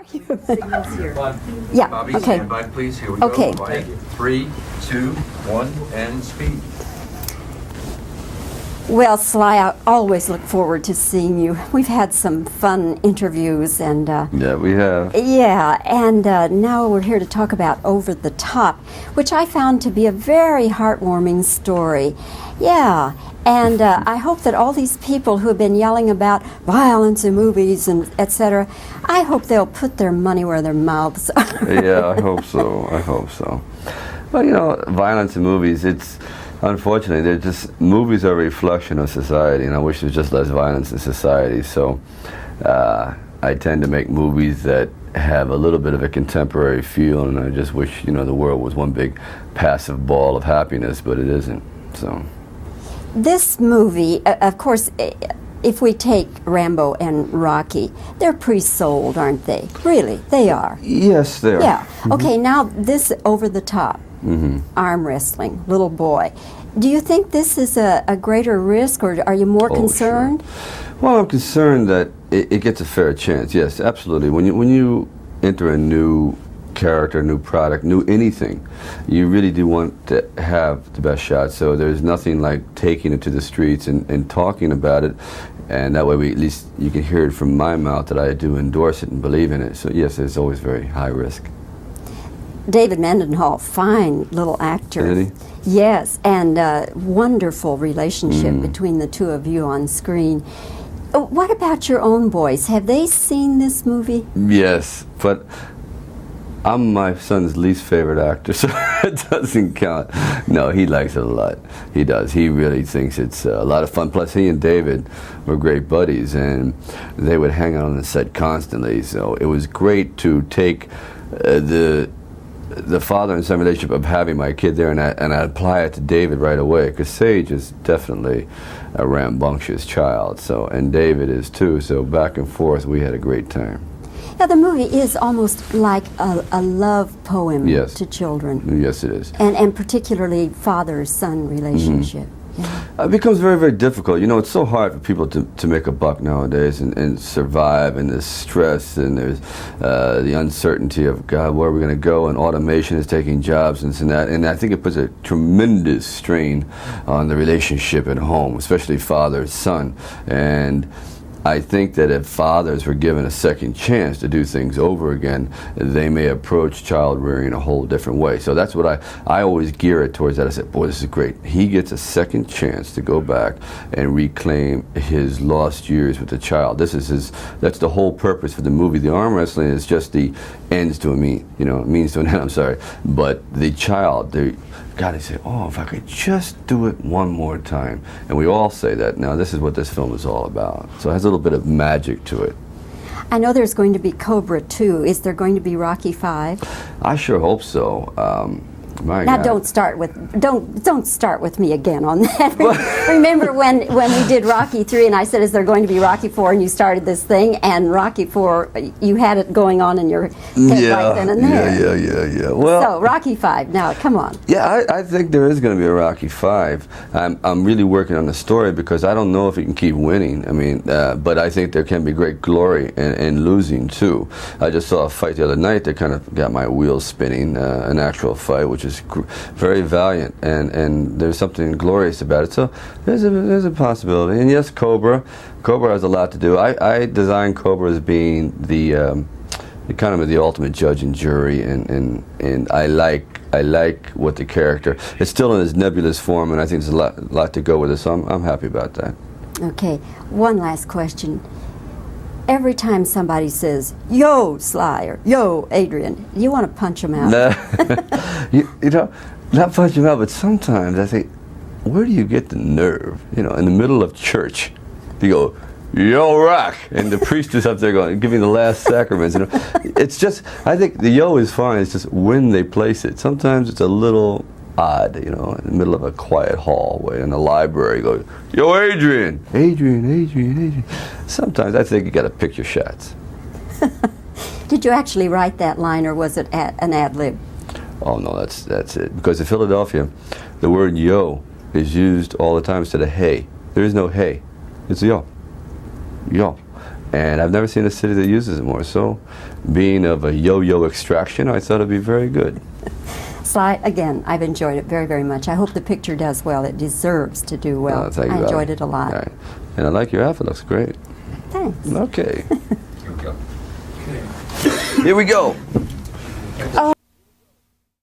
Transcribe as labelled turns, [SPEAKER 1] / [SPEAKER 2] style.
[SPEAKER 1] Signals here.
[SPEAKER 2] Yeah,
[SPEAKER 3] Bobby,
[SPEAKER 2] okay.
[SPEAKER 3] stand by, please. Here we
[SPEAKER 2] Okay.
[SPEAKER 3] go. 3, 2, 1, and speed.
[SPEAKER 2] Well, Sly, I always look forward to seeing you. We've had some fun interviews, and
[SPEAKER 4] Yeah, we have.
[SPEAKER 2] yeah, and now we're here to talk about Over the Top, which I found to be a very heartwarming story. Yeah, and I hope that all these people who have been yelling about violence in movies and etc., I hope they'll put their money where their mouths are.
[SPEAKER 4] Yeah, I hope so. I hope so. Well, you know, violence in movies, it's unfortunately, they're just, movies are a reflection of society, and I wish there was just less violence in society. So I tend to make movies that have a little bit of a contemporary feel, and I just wish, you know, the world was one big passive ball of happiness, but it isn't. So
[SPEAKER 2] This movie, of course, if we take Rambo and Rocky, they're pre-sold, aren't they? Really, they are.
[SPEAKER 4] yes, there.
[SPEAKER 2] Yeah. Okay, now this Over the Top, arm wrestling, little boy. Do you think this is a greater risk, or are you more concerned?
[SPEAKER 4] Sure. Well, I'm concerned that it gets a fair chance. Yes, absolutely. When you enter a new character, new product, new anything, you really do want to have the best shot. So there's nothing like taking it to the streets and talking about it, and that way at least you can hear it from my mouth that I do endorse it and believe in it. So yes, it's always very high risk.
[SPEAKER 2] David Mendenhall, fine little actor.
[SPEAKER 4] Isn't he?
[SPEAKER 2] Yes, and wonderful relationship between the two of you on screen. What about your own boys? Have they seen this movie?
[SPEAKER 4] Yes, but I'm my son's least favorite actor, so it doesn't count. No, he likes it a lot. He does. He really thinks it's a lot of fun. Plus, he and David were great buddies, and they would hang out on the set constantly. So it was great to take the father and son relationship of having my kid there, and I apply it to David right away, because Sage is definitely a rambunctious child. So, and David is too. So back and forth, we had a great time.
[SPEAKER 2] Yeah, the movie is almost like a love poem
[SPEAKER 4] Yes.
[SPEAKER 2] to children.
[SPEAKER 4] Yes, it is.
[SPEAKER 2] And particularly father-son relationship. Yeah.
[SPEAKER 4] It becomes very, very difficult. You know, it's so hard for people to make a buck nowadays and survive, and there's stress, and there's the uncertainty of, God, where are we going to go, and automation is taking jobs and this and that, and I think it puts a tremendous strain on the relationship at home, especially father-son. And I think that if fathers were given a second chance to do things over again, they may approach child rearing in a whole different way. So that's what I always gear it towards that. I said, boy, this is great. He gets a second chance to go back and reclaim his lost years with the child. This is that's the whole purpose for the movie. The arm wrestling is just the ends to a mean, you know, means to an end, I'm sorry. But the child, God, they say, oh, if I could just do it one more time. And we all say that. Now, this is what this film is all about. So it has a little bit of magic to it.
[SPEAKER 2] I know there's going to be Cobra 2. Is there going to be Rocky 5?
[SPEAKER 4] I sure hope so. My
[SPEAKER 2] Now
[SPEAKER 4] God.
[SPEAKER 2] don't start with me again on that. Remember when we did Rocky 3 and I said, is there going to be Rocky 4, and you started this thing, and Rocky 4, you had it going on in your head right then and there.
[SPEAKER 4] Yeah. Well,
[SPEAKER 2] So Rocky 5, now come on.
[SPEAKER 4] yeah, I think there is going to be a Rocky 5. I'm really working on the story, because I don't know if he can keep winning. I mean, but I think there can be great glory in losing too. I just saw a fight the other night that kind of got my wheels spinning, an actual fight, which is very valiant, and there's something glorious about it. So there's a possibility. And yes, Cobra has a lot to do. I designed Cobra as being the kind of the ultimate judge and jury, and I like what the character. It's still in its nebulous form, and I think there's a lot to go with it. So I'm happy about that.
[SPEAKER 2] Okay, one last question. Every time somebody says, yo, Sly, or yo, Adrian, you want to punch them out.
[SPEAKER 4] you know, not punch him out, but sometimes I think, where do you get the nerve, you know, in the middle of church, to go, yo, rock, and the priest is up there going, giving the last sacraments. You know, it's just, I think the yo is fine, it's just when they place it. Sometimes it's a little odd, you know, in the middle of a quiet hallway in the library, go, yo, Adrian. Sometimes I think you got to pick your shots.
[SPEAKER 2] Did you actually write that line, or was it an ad lib?
[SPEAKER 4] Oh no, that's it. Because in Philadelphia, the word yo is used all the time instead of hey. There is no hey. It's yo. And I've never seen a city that uses it more. So, being of a yo-yo extraction, I thought it'd be very good.
[SPEAKER 2] Sly, again, I've enjoyed it very, very much. I hope the picture does well. It deserves to do well.
[SPEAKER 4] Oh, thank you,
[SPEAKER 2] I enjoyed
[SPEAKER 4] Valerie.
[SPEAKER 2] it a lot.
[SPEAKER 4] All right. And I like your outfit. Looks great.
[SPEAKER 2] Thanks.
[SPEAKER 4] Okay.
[SPEAKER 3] Here we go.
[SPEAKER 4] Here we go.
[SPEAKER 2] Oh.